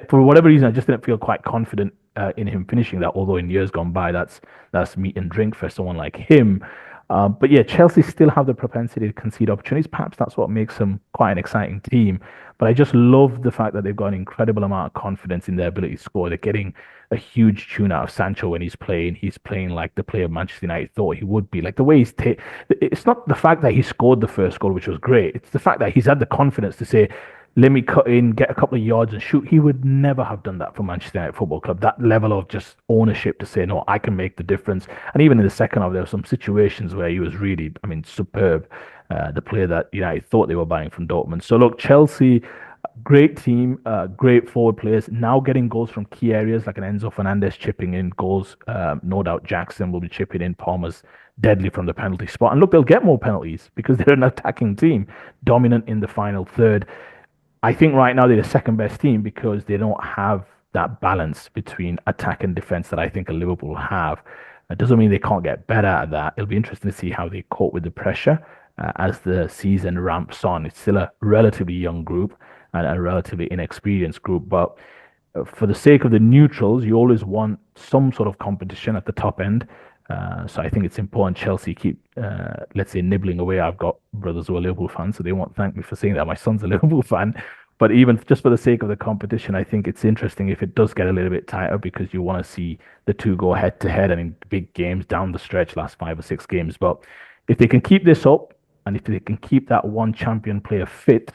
For whatever reason, I just didn't feel quite confident in him finishing that. Although in years gone by, that's meat and drink for someone like him. But yeah, Chelsea still have the propensity to concede opportunities. Perhaps that's what makes them quite an exciting team. But I just love the fact that they've got an incredible amount of confidence in their ability to score. They're getting a huge tune out of Sancho when he's playing. He's playing like the player Manchester United thought he would be. Like the way it's not the fact that he scored the first goal, which was great. It's the fact that he's had the confidence to say, let me cut in, get a couple of yards and shoot. He would never have done that for Manchester United Football Club. That level of just ownership to say, no, I can make the difference. And even in the second half, there were some situations where he was really, I mean, superb. The player that United thought they were buying from Dortmund. So look, Chelsea, great team, great forward players, now getting goals from key areas like an Enzo Fernandez chipping in goals. No doubt Jackson will be chipping in. Palmer's deadly from the penalty spot. And look, they'll get more penalties because they're an attacking team, dominant in the final third. I think right now they're the second best team because they don't have that balance between attack and defense that I think a Liverpool have. It doesn't mean they can't get better at that. It'll be interesting to see how they cope with the pressure as the season ramps on. It's still a relatively young group and a relatively inexperienced group, but for the sake of the neutrals, you always want some sort of competition at the top end. So I think it's important Chelsea keep, let's say, nibbling away. I've got brothers who are Liverpool fans, so they won't thank me for saying that. My son's a Liverpool fan. But even just for the sake of the competition, I think it's interesting if it does get a little bit tighter because you want to see the two go head to head and in big games down the stretch, last 5 or 6 games. But if they can keep this up and if they can keep that one champion player fit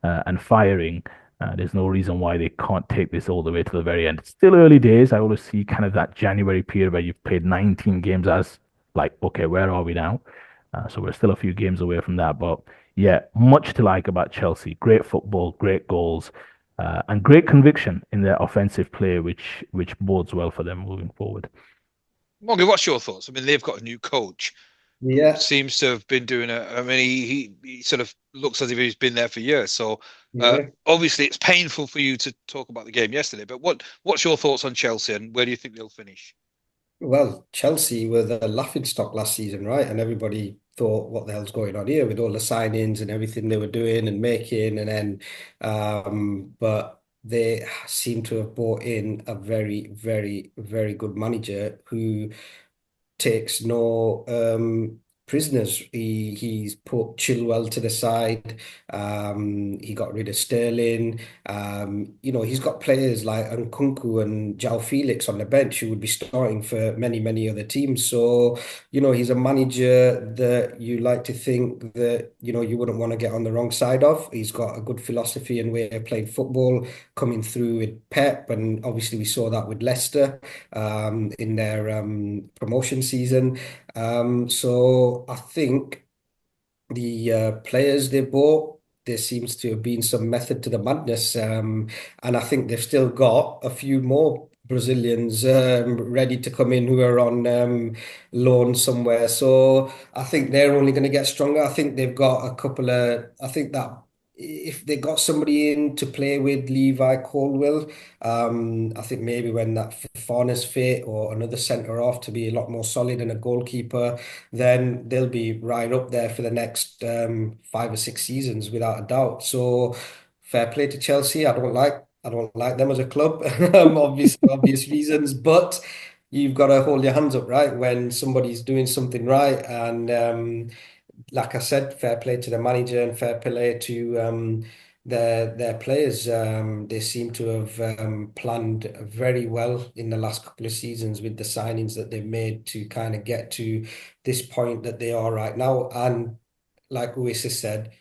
and firing, There's no reason why they can't take this all the way to the very end. It's still early days. I always see kind of that January period where you've played 19 games as like, okay, where are we now? So we're still a few games away from that. But yeah, much to like about Chelsea. Great football, great goals, and great conviction in their offensive play, which bodes well for them moving forward. Moggy, what's your thoughts? I mean, they've got a new coach who Yeah, seems to have been doing it. I mean, he sort of looks as if he's been there for years. So yeah. obviously, it's painful for you to talk about the game yesterday. But what's your thoughts on Chelsea and where do you think they'll finish? Well, Chelsea were the laughing stock last season, right? And everybody thought, what the hell's going on here with all the signings and everything they were doing and making, and then, but they seem to have brought in a very, very, very good manager who takes no prisoners. He's put Chilwell to the side. He got rid of Sterling. He's got players like Nkunku and João Felix on the bench who would be starting for many, many other teams. So, he's a manager that you like to think that, you wouldn't want to get on the wrong side of. He's got a good philosophy and way of playing football coming through with Pep, and obviously we saw that with Leicester in their promotion season. So I think the players they bought, there seems to have been some method to the madness. And I think they've still got a few more Brazilians ready to come in who are on loan somewhere. So I think they're only going to get stronger. I think they've got a couple of, I think that if they got somebody in to play with Levi Colwill, I think maybe when that Fafana's fit or another centre off to be a lot more solid and a goalkeeper, then they'll be right up there for the next 5 or 6 seasons without a doubt. So fair play to Chelsea. I don't like them as a club, obvious reasons, but you've got to hold your hands up, right? When somebody's doing something right. And like I said, fair play to the manager and fair play to their players. They seem to have planned very well in the last couple of seasons with the signings that they've made to kind of get to this point that they are right now. And like Oasis said,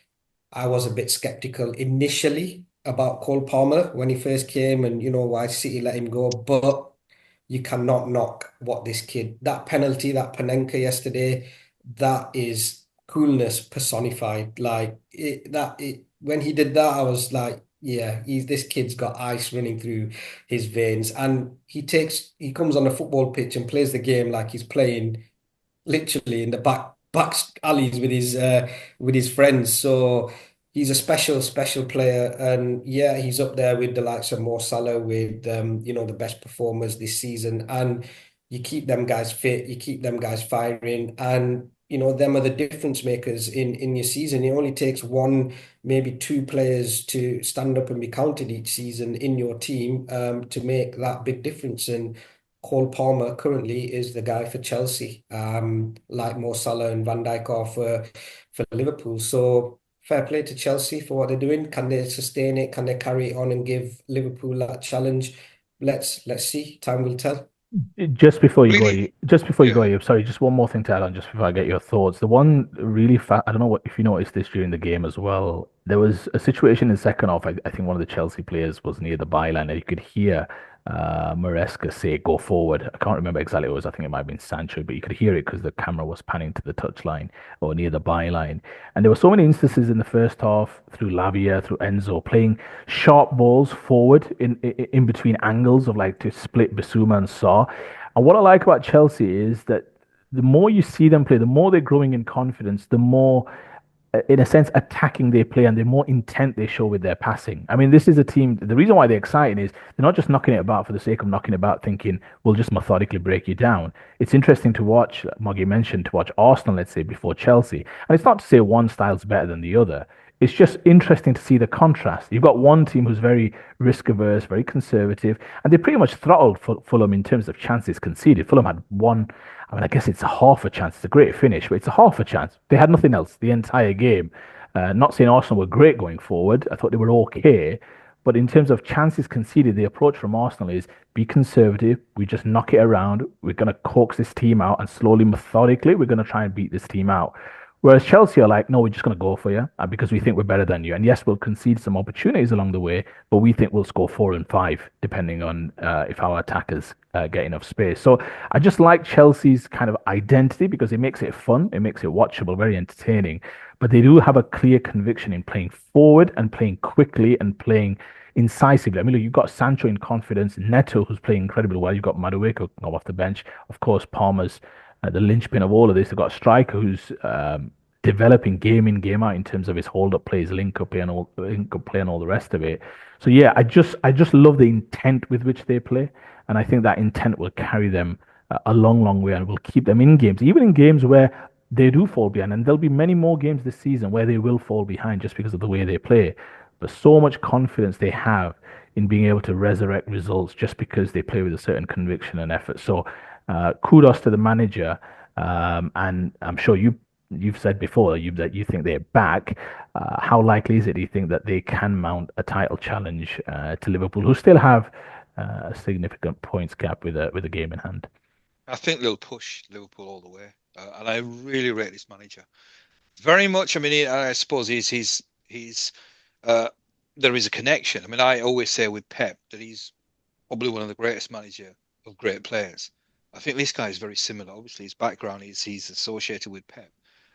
I was a bit skeptical initially about Cole Palmer when he first came, and why City let him go. But you cannot knock what this kid, that penalty, that Panenka yesterday, that is coolness personified. Like when he did that, I was like, yeah, this kid's got ice running through his veins, and he comes on the football pitch and plays the game like he's playing literally in the back alleys with his friends. So he's a special player, and yeah, he's up there with the likes of Mo Salah with the best performers this season. And you keep them guys fit, you keep them guys firing, and them are the difference makers in your season. It only takes one, maybe two players to stand up and be counted each season in your team to make that big difference. And Cole Palmer currently is the guy for Chelsea, like Mo Salah and Van Dijk are for Liverpool. So fair play to Chelsea for what they're doing. Can they sustain it? Can they carry it on and give Liverpool that challenge? Let's see. Time will tell. Just before you go, Really? you Yeah. sorry, just one more thing to add on, just before I get your thoughts. The one really I don't know if you noticed this during the game as well. There was a situation in the second half. I think one of the Chelsea players was near the byline, and you could hear Maresca say, "Go forward." I can't remember exactly what it was. I think it might have been Sancho, but you could hear it because the camera was panning to the touchline or near the byline. And there were so many instances in the first half through Lavia, through Enzo, playing sharp balls forward in between angles of like to split Bissouma and Saw. And what I like about Chelsea is that the more you see them play, the more they're growing in confidence, the more, in a sense, attacking they play and the more intent they show with their passing. I mean, this is a team, the reason why they're exciting is they're not just knocking it about for the sake of knocking it about, thinking we'll just methodically break you down. It's interesting to watch, like Moggy mentioned, to watch Arsenal, let's say, before Chelsea. And it's not to say one style's better than the other. It's just interesting to see the contrast. You've got one team who's very risk averse, very conservative, and they pretty much throttled Fulham in terms of chances conceded. Fulham had one, I mean, I guess it's a half a chance. It's a great finish, but it's a half a chance. They had nothing else the entire game. Not saying Arsenal were great going forward. I thought they were okay. But in terms of chances conceded, the approach from Arsenal is be conservative. We just knock it around. We're going to coax this team out and slowly, methodically, we're going to try and beat this team out. Whereas Chelsea are like, no, we're just going to go for you because we think we're better than you. And yes, we'll concede some opportunities along the way, but we think we'll score 4 and 5, depending on if our attackers get enough space. So I just like Chelsea's kind of identity because it makes it fun, it makes it watchable, very entertaining. But they do have a clear conviction in playing forward and playing quickly and playing incisively. I mean, look, you've got Sancho in confidence, Neto, who's playing incredibly well. You've got Madueke come off the bench. Of course, Palmer's the linchpin of all of this. They've got a striker who's developing game in, game out in terms of his hold up plays, link up play, and all the rest of it. So yeah, I just love the intent with which they play, and I think that intent will carry them a long, long way, and will keep them in games, even in games where they do fall behind. And there'll be many more games this season where they will fall behind just because of the way they play. But so much confidence they have in being able to resurrect results just because they play with a certain conviction and effort. So kudos to the manager. And I'm sure you've said before that you think they're back. How likely is it, do you think, that they can mount a title challenge to Liverpool, who still have a significant points gap with a game in hand? I think they'll push Liverpool all the way, and I really rate this manager very much. I mean, I suppose he's uh, there is a connection. I mean, I always say with Pep that he's probably one of the greatest manager of great players. I think this guy is very similar. Obviously, his background is he's associated with Pep,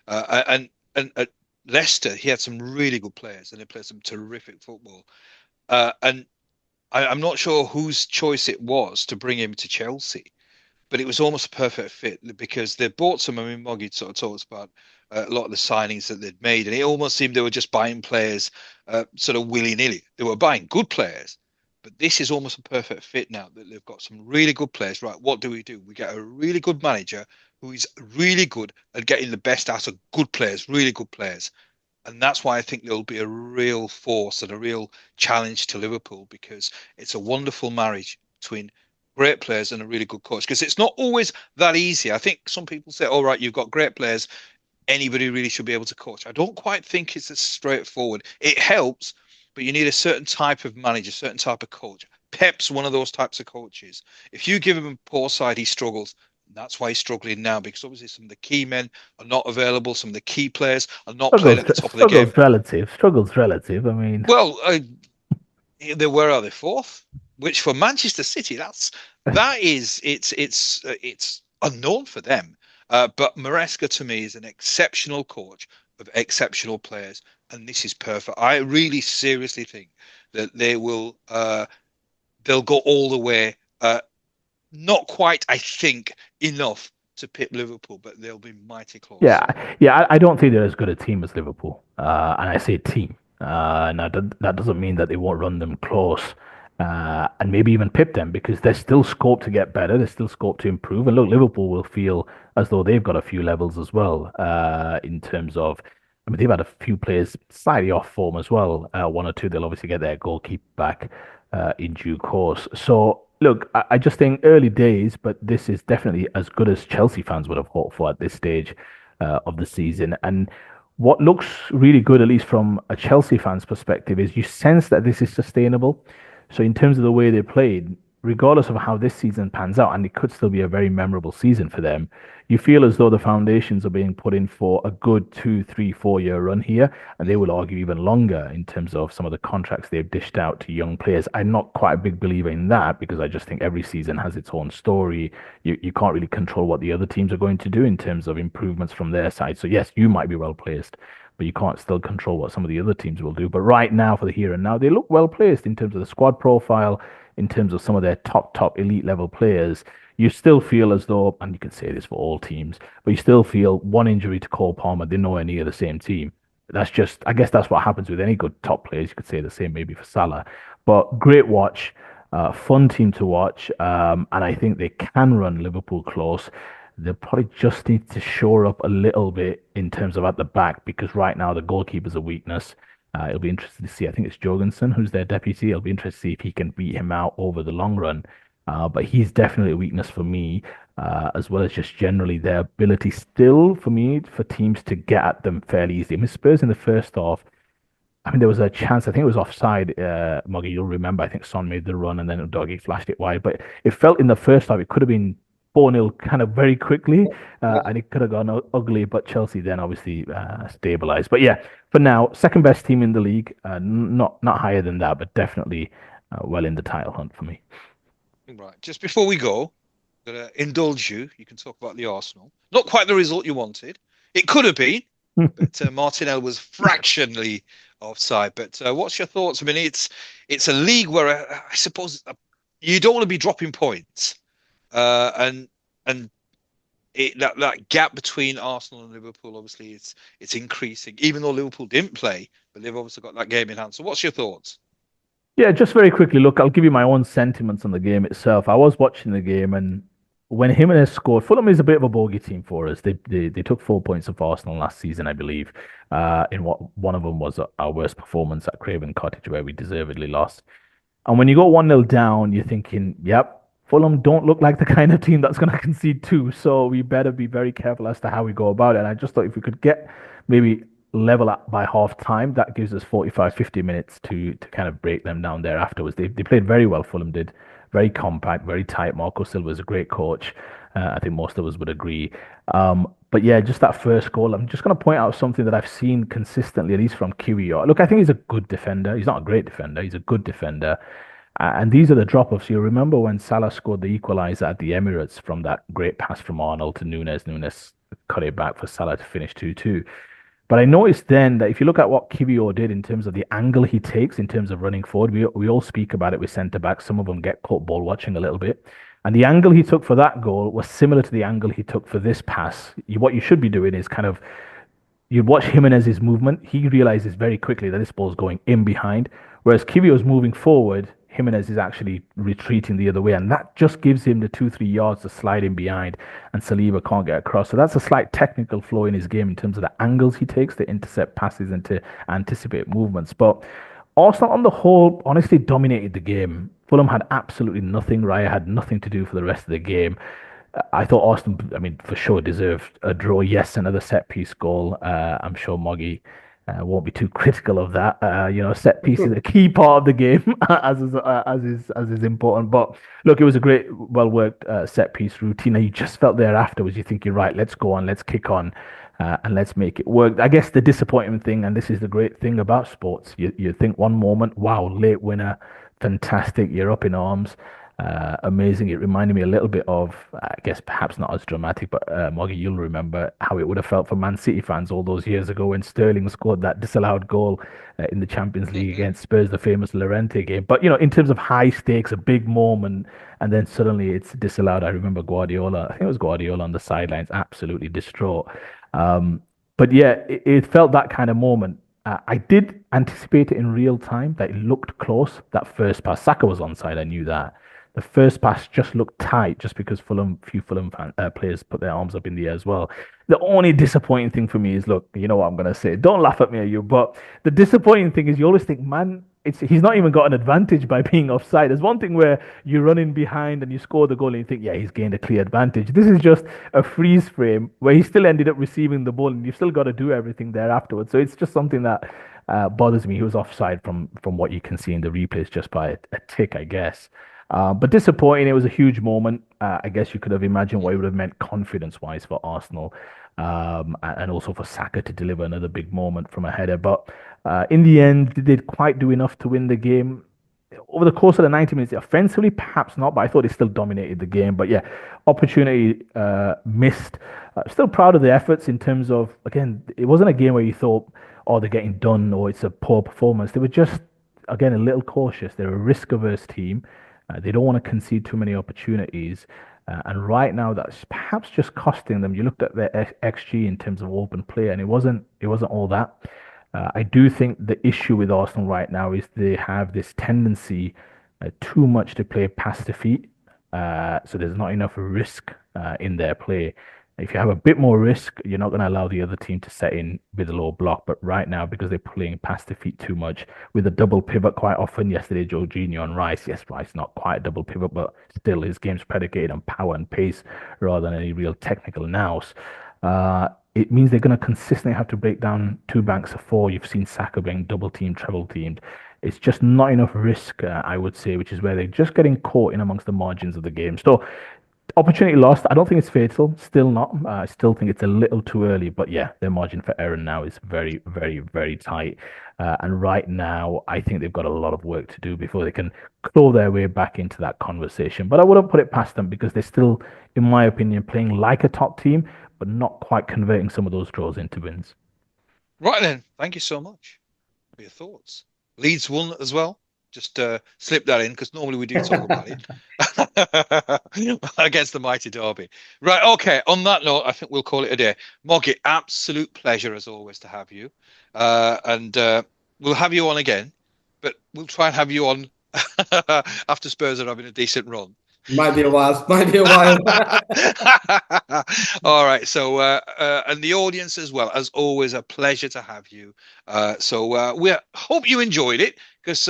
and at Leicester he had some really good players and they played some terrific football. And I'm not sure whose choice it was to bring him to Chelsea, but it was almost a perfect fit because they bought some. I mean, Moggy sort of talks about a lot of the signings that they'd made, and it almost seemed they were just buying players sort of willy-nilly. They were buying good players, but this is almost a perfect fit now that they've got some really good players. Right, what do? We get a really good manager who is really good at getting the best out of good players, really good players. And that's why I think there'll be a real force and a real challenge to Liverpool because it's a wonderful marriage between great players and a really good coach. Because it's not always that easy. I think some people say, all right, you've got great players. Anybody really should be able to coach. I don't quite think it's as straightforward. It helps, but you need a certain type of manager, a certain type of coach. Pep's one of those types of coaches. If you give him a poor side, he struggles. That's why he's struggling now because obviously some of the key men are not available. Some of the key players are not playing at the top of the game. Struggles relative. I mean, Well, where are they? Fourth, which for Manchester City, it's unknown for them. But Maresca to me is an exceptional coach of exceptional players, and this is perfect. I really seriously think that they'll go all the way. Not quite, I think, enough to pip Liverpool, but they'll be mighty close. I don't think they're as good a team as Liverpool. And I say team. Now that doesn't mean that they won't run them close, and maybe even pip them because there's still scope to get better. There's still scope to improve. And look, Liverpool will feel as though they've got a few levels as well. In terms of, I mean, they've had a few players slightly off form as well. One or two, they'll obviously get their goalkeeper back in due course. So look, I just think early days, but this is definitely as good as Chelsea fans would have hoped for at this stage of the season. And what looks really good, at least from a Chelsea fan's perspective, is you sense that this is sustainable. So in terms of the way they played, regardless of how this season pans out, and it could still be a very memorable season for them, you feel as though the foundations are being put in for a good 2, 3, 4 year run here, and they will argue even longer in terms of some of the contracts they've dished out to young players. I'm not quite a big believer in that because I just think every season has its own story. You can't really control what the other teams are going to do in terms of improvements from their side. So yes, you might be well placed, but you can't still control what some of the other teams will do. But right now, for the here and now, they look well placed in terms of the squad profile, in terms of some of their top elite level players. You still feel as though, and you can say this for all teams, but you still feel one injury to Cole Palmer, they're nowhere near the same team. That's just, I guess that's what happens with any good top players. You could say the same maybe for Salah. But great watch, fun team to watch, and I think they can run Liverpool close. They'll probably just need to shore up a little bit in terms of at the back because right now the goalkeeper's a weakness. It'll be interesting to see. I think it's Jorgensen who's their deputy. It'll be interesting to see if he can beat him out over the long run. But he's definitely a weakness for me, as well as just generally their ability still for me for teams to get at them fairly easily. I mean, Spurs in the first half, I mean, there was a chance, I think it was offside, Moggy, you'll remember, I think Son made the run and then Doggy flashed it wide. But it felt in the first half, it could have been 4-0 kind of very quickly, Yeah. and it could have gone ugly, but Chelsea then obviously stabilized. But yeah, for now, second best team in the league, not higher than that, but definitely well in the title hunt for me. Right. Just before we go, I'm gonna indulge you. You can talk about the Arsenal. Not quite the result you wanted. It could have been, but Martinelli was fractionally offside. But what's your thoughts? I mean, it's a league where I suppose you don't want to be dropping points, and that gap between Arsenal and Liverpool obviously it's increasing. Even though Liverpool didn't play, but they've obviously got that game in hand. So, what's your thoughts? Yeah, just very quickly, look, I'll give you my own sentiments on the game itself. I was watching the game, and when Jimenez scored, Fulham is a bit of a bogey team for us. They took 4 points off Arsenal last season, I believe. In what one of them was our worst performance at Craven Cottage, where we deservedly lost. And when you go 1-0 down, you're thinking, yep, Fulham don't look like the kind of team that's going to concede two. So we better be very careful as to how we go about it. And I just thought if we could get maybe level up by half time, that gives us 45, 50 minutes to kind of break them down there afterwards. They played very well, Fulham did. Very compact, very tight. Marco Silva is a great coach. I think most of us would agree. But yeah, just that first goal. I'm just going to point out something that I've seen consistently, at least from Kiwior. Look, I think he's a good defender. He's not a great defender. He's a good defender. And these are the drop-offs. You remember when Salah scored the equalizer at the Emirates from that great pass from Arnold to Nunes. Nunes cut it back for Salah to finish 2-2. But I noticed then that if you look at what Kiwior did in terms of the angle he takes in terms of running forward, we all speak about it with centre backs. Some of them get caught ball watching a little bit. And the angle he took for that goal was similar to the angle he took for this pass. What you should be doing is kind of you watch Jimenez's movement. He realizes very quickly that this ball's going in behind, whereas Kivio's moving forward. Jimenez is actually retreating the other way, and that just gives him the 2-3 yards to slide in behind, and Saliba can't get across. So that's a slight technical flaw in his game in terms of the angles he takes to intercept passes and to anticipate movements. But Arsenal, on the whole, honestly dominated the game. Fulham had absolutely nothing. Raya had nothing to do for the rest of the game. I thought Arsenal, I mean, for sure deserved a draw. Yes, another set piece goal. I'm sure Moggy won't be too critical of that. Set piece is a key part of the game, as is important. But look, it was a great, well worked set piece routine. And you just felt there afterwards. You're thinking, right, let's go on, let's kick on, and let's make it work. I guess the disappointing thing, and this is the great thing about sports, you think one moment, wow, late winner, fantastic, you're up in arms. Amazing. It reminded me a little bit of, I guess, perhaps not as dramatic, but Moggy, you'll remember how it would have felt for Man City fans all those years ago when Sterling scored that disallowed goal in the Champions League against Spurs, the famous Llorente game. But, in terms of high stakes, a big moment, and then suddenly it's disallowed. I remember Guardiola, I think it was Guardiola on the sidelines, absolutely distraught. But yeah, it felt that kind of moment. I did anticipate it in real time that it looked close. That first pass, Saka was onside. I knew that. The first pass just looked tight, just because few Fulham players put their arms up in the air as well. The only disappointing thing for me is, look, you know what I'm gonna say. Don't laugh at me, you. But the disappointing thing is, you always think, man, he's not even got an advantage by being offside. There's one thing where you're running behind and you score the goal and you think, yeah, he's gained a clear advantage. This is just a freeze frame where he still ended up receiving the ball, and you've still got to do everything there afterwards. So it's just something that bothers me. He was offside from what you can see in the replays, just by a tick, I guess. But disappointing. It was a huge moment. I guess you could have imagined what it would have meant confidence-wise for Arsenal, and also for Saka to deliver another big moment from a header. But in the end, they did quite do enough to win the game. Over the course of the 90 minutes, offensively, perhaps not, but I thought they still dominated the game. But yeah, opportunity missed. Still proud of the efforts in terms of, again, it wasn't a game where you thought, oh, they're getting done or it's a poor performance. They were just, again, a little cautious. They're a risk-averse team. They don't want to concede too many opportunities. And right now, that's perhaps just costing them. You looked at their XG in terms of open play, and it wasn't all that. I do think the issue with Arsenal right now is they have this tendency too much to play pass to feet. So there's not enough risk in their play. If you have a bit more risk, you're not going to allow the other team to set in with a low block. But right now, because they're playing past the feet too much with a double pivot quite often, yesterday, Jorginho and Rice. Yes, Rice not quite a double pivot, but still his game's predicated on power and pace rather than any real technical nous. It means they're going to consistently have to break down two banks of four. You've seen Saka being double teamed, treble teamed. It's just not enough risk, I would say, which is where they're just getting caught in amongst the margins of the game. So opportunity lost. I don't think it's fatal. Still not. I still think it's a little too early. But yeah, their margin for error now is very, very, very tight. And right now, I think they've got a lot of work to do before they can claw their way back into that conversation. But I wouldn't put it past them because they're still, in my opinion, playing like a top team, but not quite converting some of those draws into wins. Right then, thank you so much for your thoughts. Leeds won as well. Just slip that in because normally we do talk about it against the mighty Derby. Right, okay. On that note, I think we'll call it a day. Moggy, absolute pleasure as always to have you. And we'll have you on again, but we'll try and have you on after Spurs are having a decent run. Might be a while. Might be a while. All right. So, and the audience as well, as always, a pleasure to have you. So we hope you enjoyed it because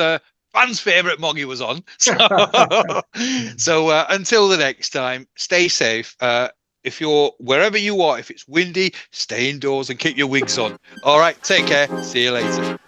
fans' favorite Moggy was on. So, until the next time, stay safe. If you're wherever you are, if it's windy, stay indoors and keep your wigs on. All right. Take care. See you later.